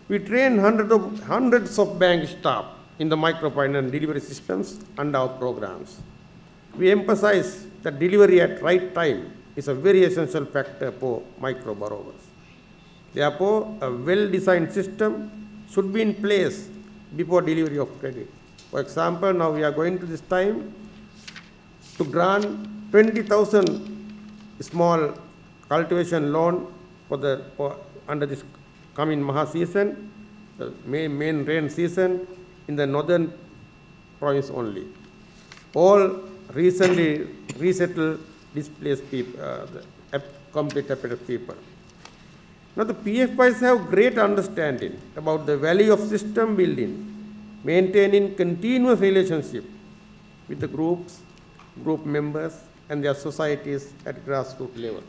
We train hundreds of bank staff in the microfinance delivery systems and our programs. We emphasize that delivery at right time is a very essential factor for micro borrowers. Therefore, a well-designed system should be in place before delivery of credit. For example, now we are going to this time to grant 20,000 small cultivation loan under this coming Maha season, the main rain season in the northern province only. All recently resettled displaced people, complete people. Now the PFIs have great understanding about the value of system building, maintaining continuous relationship with the groups, group members and their societies at grassroots level.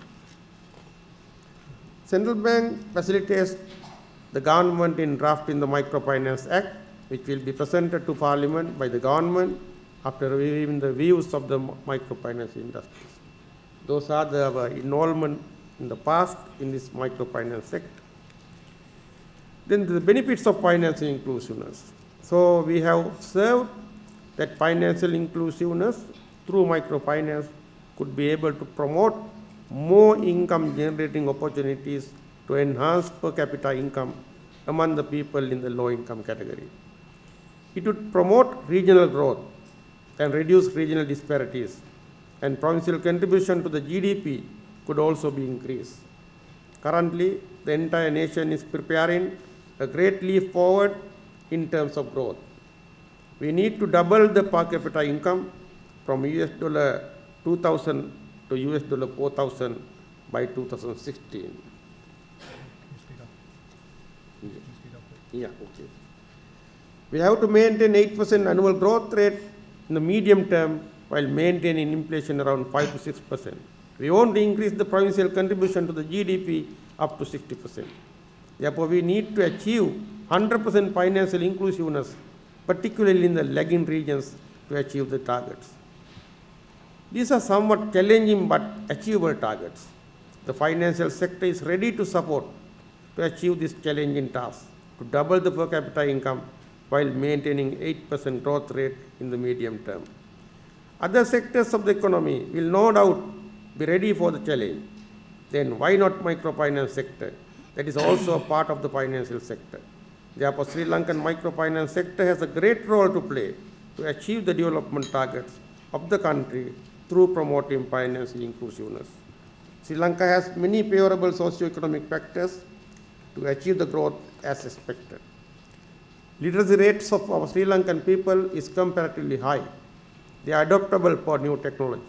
Central Bank facilitates the government in drafting the Microfinance Act, which will be presented to Parliament by the government after reviewing the views of the microfinance industries. Those are our involvement in the past in this microfinance sector. Then the benefits of financial inclusiveness. So we have observed that financial inclusiveness through microfinance could be able to promote more income generating opportunities to enhance per capita income among the people in the low income category. It would promote regional growth and reduce regional disparities, and provincial contribution to the GDP could also be increased. Currently, the entire nation is preparing a great leap forward in terms of growth. We need to double the per capita income from $2,000 to $4,000 by 2016. Yeah, okay. We have to maintain 8% annual growth rate in the medium term while maintaining inflation around 5 to 6%. We want to increase the provincial contribution to the GDP up to 60%. Therefore, we need to achieve 100% financial inclusiveness, particularly in the lagging regions, to achieve the targets. These are somewhat challenging but achievable targets. The financial sector is ready to support to achieve this challenging task, to double the per capita income while maintaining 8% growth rate in the medium term. Other sectors of the economy will no doubt be ready for the challenge. Then why not microfinance sector? That is also a part of the financial sector. Therefore, Sri Lankan microfinance sector has a great role to play to achieve the development targets of the country through promoting financial inclusiveness. Sri Lanka has many favorable socio-economic factors to achieve the growth as expected. Literacy rates of our Sri Lankan people is comparatively high. They are adaptable for new technology.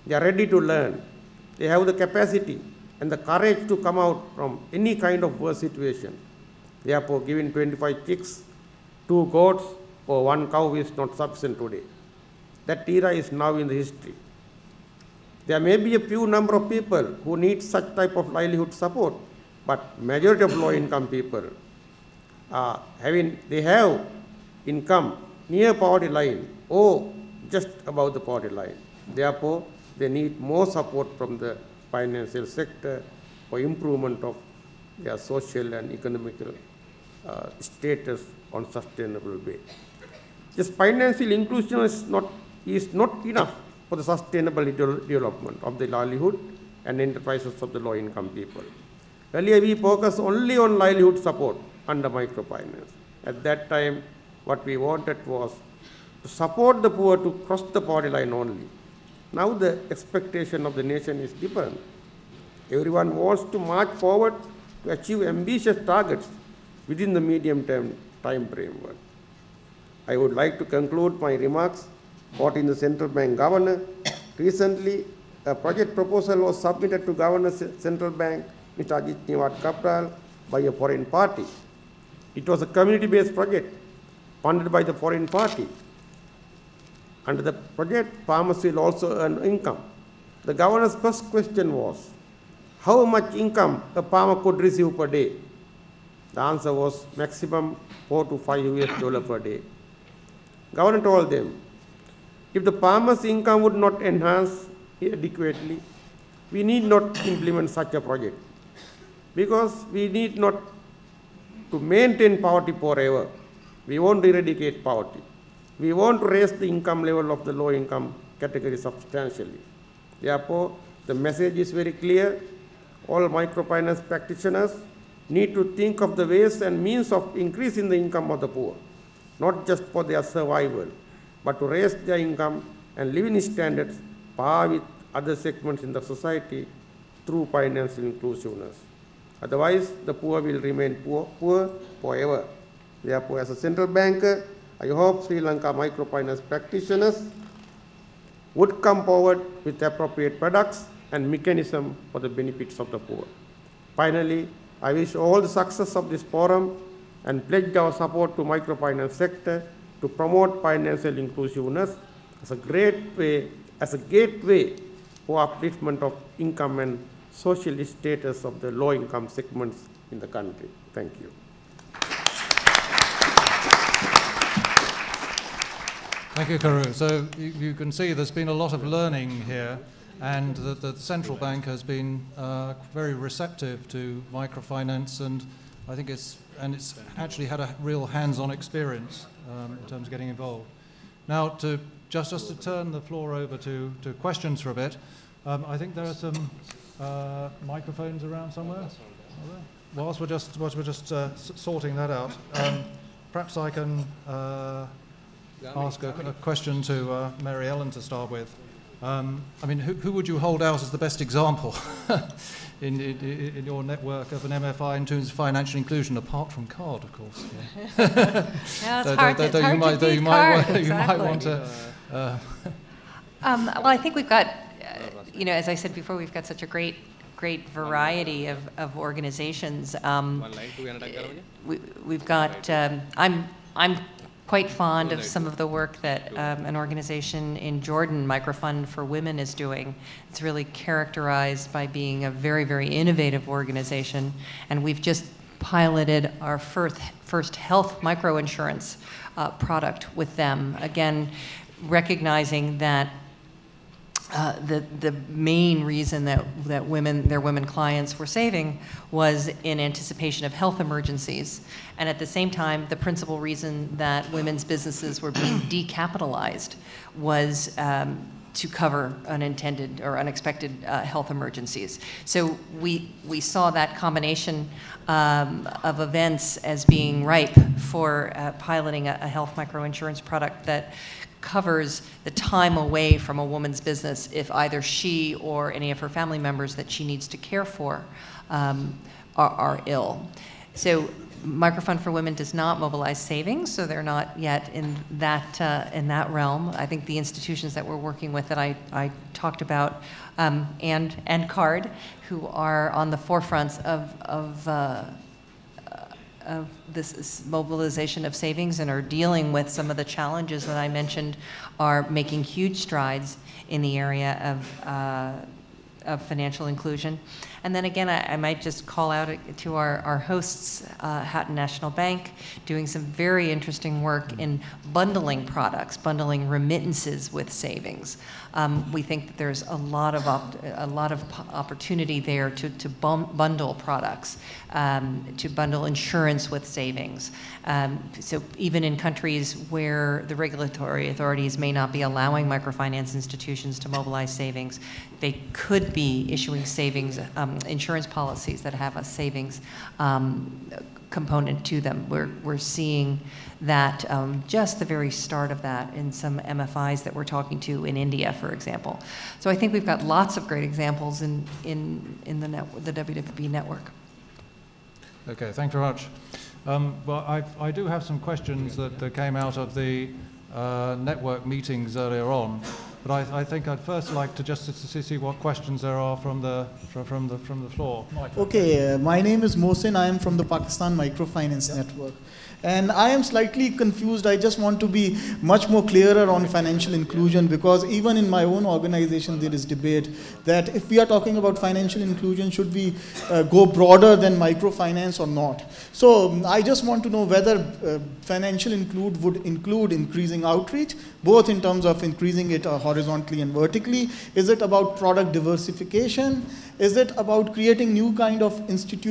They are ready to learn. They have the capacity and the courage to come out from any kind of worse situation. Therefore, giving 25 chicks, 2 goats, or 1 cow is not sufficient today. That era is now in the history. There may be a few number of people who need such type of livelihood support, but majority of low-income people they have income near poverty line or just above the poverty line. Therefore, they need more support from the financial sector for improvement of their social and economical status on sustainable way. This financial inclusion is not enough for the sustainable development of the livelihood and enterprises of the low-income people. Earlier, we focused only on livelihood support under microfinance. At that time, what we wanted was to support the poor to cross the poverty line only. Now the expectation of the nation is different. Everyone wants to march forward to achieve ambitious targets within the medium-term time framework. I would like to conclude my remarks quoting the Central Bank Governor. Recently, a project proposal was submitted to Governor Central Bank, Mr. Ajit Niwat Kapral, by a foreign party. It was a community-based project funded by the foreign party. Under the project, farmers will also earn income. The governor's first question was, how much income a farmer could receive per day? The answer was maximum $4 to $5 per day. Governor told them, if the farmer's income would not enhance adequately, we need not implement such a project, because we need not to maintain poverty forever. We won't eradicate poverty. We want to raise the income level of the low income category substantially. Therefore, the message is very clear. All microfinance practitioners need to think of the ways and means of increasing the income of the poor, not just for their survival, but to raise their income and living standards par with other segments in the society through financial inclusiveness. Otherwise, the poor will remain poor forever. Therefore, as a central banker, I hope Sri Lanka microfinance practitioners would come forward with appropriate products and mechanisms for the benefits of the poor. Finally, I wish all the success of this forum and pledge our support to microfinance sector to promote financial inclusiveness as a gateway for upliftment of income and social status of the low-income segments in the country. Thank you. Thank you, Karu. So you can see there's been a lot of learning here, and the central bank has been very receptive to microfinance, and I think it's actually had a real hands-on experience in terms of getting involved. Now, just to turn the floor over to questions for a bit, I think there are some microphones around somewhere. Whilst we're just sorting that out, perhaps I can ask a question to Mary Ellen to start with. I mean, who would you hold out as the best example in your network of an MFI in terms of financial inclusion, apart from CARD, of course? Yeah. Yeah, it's hard to beat CARD. You might want to. Well, I think we've got, you know, as I said before, we've got such a great variety of organizations. We've got. I'm quite fond of some of the work that an organization in Jordan, Microfund for Women, is doing. It's really characterized by being a very, very innovative organization, and we've just piloted our first health microinsurance product with them. Again, recognizing that the main reason that their women clients were saving was in anticipation of health emergencies. And at the same time, the principal reason that women's businesses were being decapitalized was to cover unintended or unexpected health emergencies. So we saw that combination of events as being ripe for piloting a health microinsurance product that covers the time away from a woman's business if either she or any of her family members that she needs to care for are ill. So Microfund for Women does not mobilize savings, so they're not yet in that realm. I think the institutions that we're working with that I talked about, and CARD, who are on the forefronts of this mobilization of savings and are dealing with some of the challenges that I mentioned, are making huge strides in the area of financial inclusion. And then again, I might just call out to our hosts, Hatton National Bank, doing some very interesting work in bundling products, bundling remittances with savings. We think that there's a lot of opportunity there to bundle products, to bundle insurance with savings. So even in countries where the regulatory authorities may not be allowing microfinance institutions to mobilize savings, they could be issuing savings insurance policies that have a savings component to them. We're seeing that just the very start of that in some MFIs that we're talking to in India, for example. So I think we've got lots of great examples in the WWB network. Okay, thank you very much. Well, I do have some questions that came out of the network meetings earlier on, but I think I'd first like to just see what questions there are from the floor. Okay, my name is Mohsin. I am from the Pakistan Microfinance Network. And I am slightly confused. I just want to be much more clearer on financial inclusion, because even in my own organization there is debate that if we are talking about financial inclusion, should we go broader than microfinance or not? So I just want to know whether financial include would include increasing outreach, both in terms of increasing it horizontally and vertically. Is it about product diversification? Is it about creating new kind of institutional